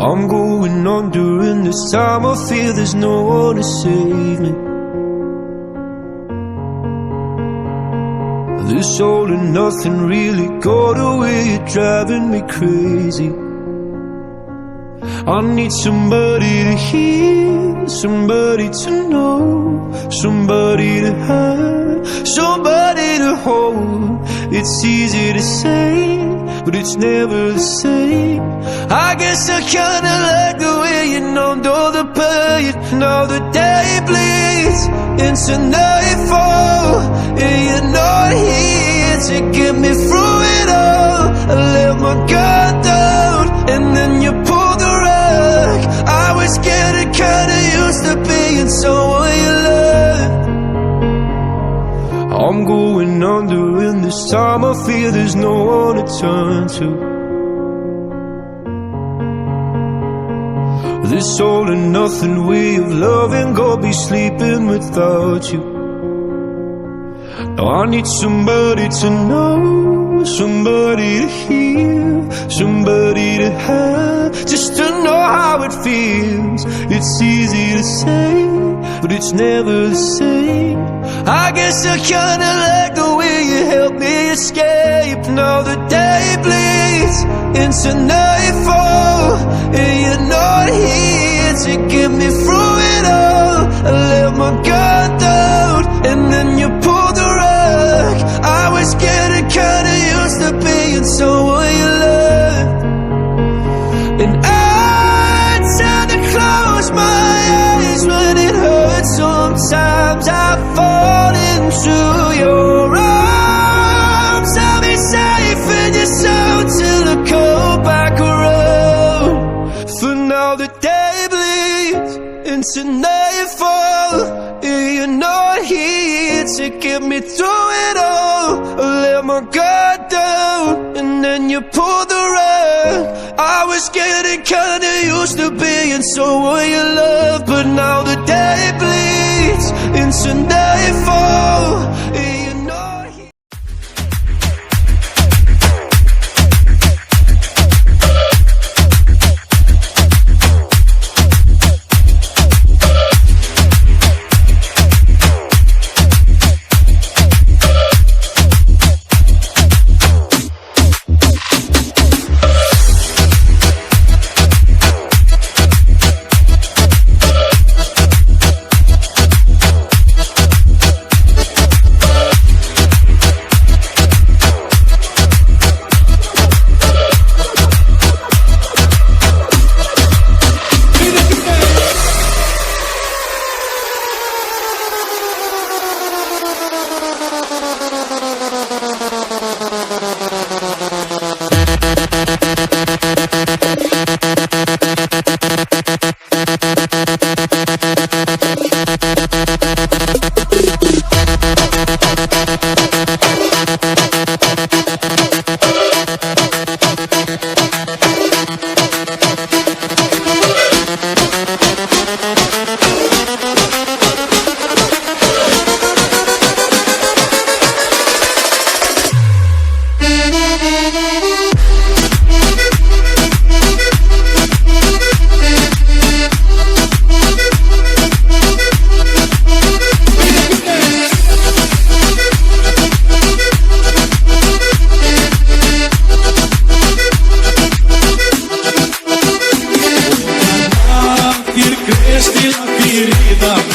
I'm going on during this time. I feel there's no one to save me. This all and nothing really got away, you're driving me crazy. I need somebody to hear, somebody to know, somebody to have, somebody to hold. It's easy to say, but it's never the same. I guess I kinda like the way you numbed all the pain. Now the day bleeds into nightfall, and you're not here to get me through it all. I let my guard down, and then you pulled the rug. I was getting kinda used to being someone you loved. I'm going under, and this time I fear there's no one to turn to. This all and nothing way of loving, gonna be sleeping without you. Now I need somebody to know, somebody to hear, somebody to have, just to know how it feels. It's easy to say, but it's never the same. I guess I kinda like the way you help me escape. Now the day bleeds into nightfall, and you're not here to get me through it all. I let my guard down, and then you pulled the rug. I was getting kinda used to being someone you loved, and I tend to close my eyes when it hurts. Sometimes I fall into your arms. I'll be safe in your soul till I come back around. For now the day bleeds into nightfall. You're not here to get me through it all. I let my guard down and then you pulled the rug. I was getting kinda used to being someone you love, but now the day bleeds into nightfall. You're not here. Querida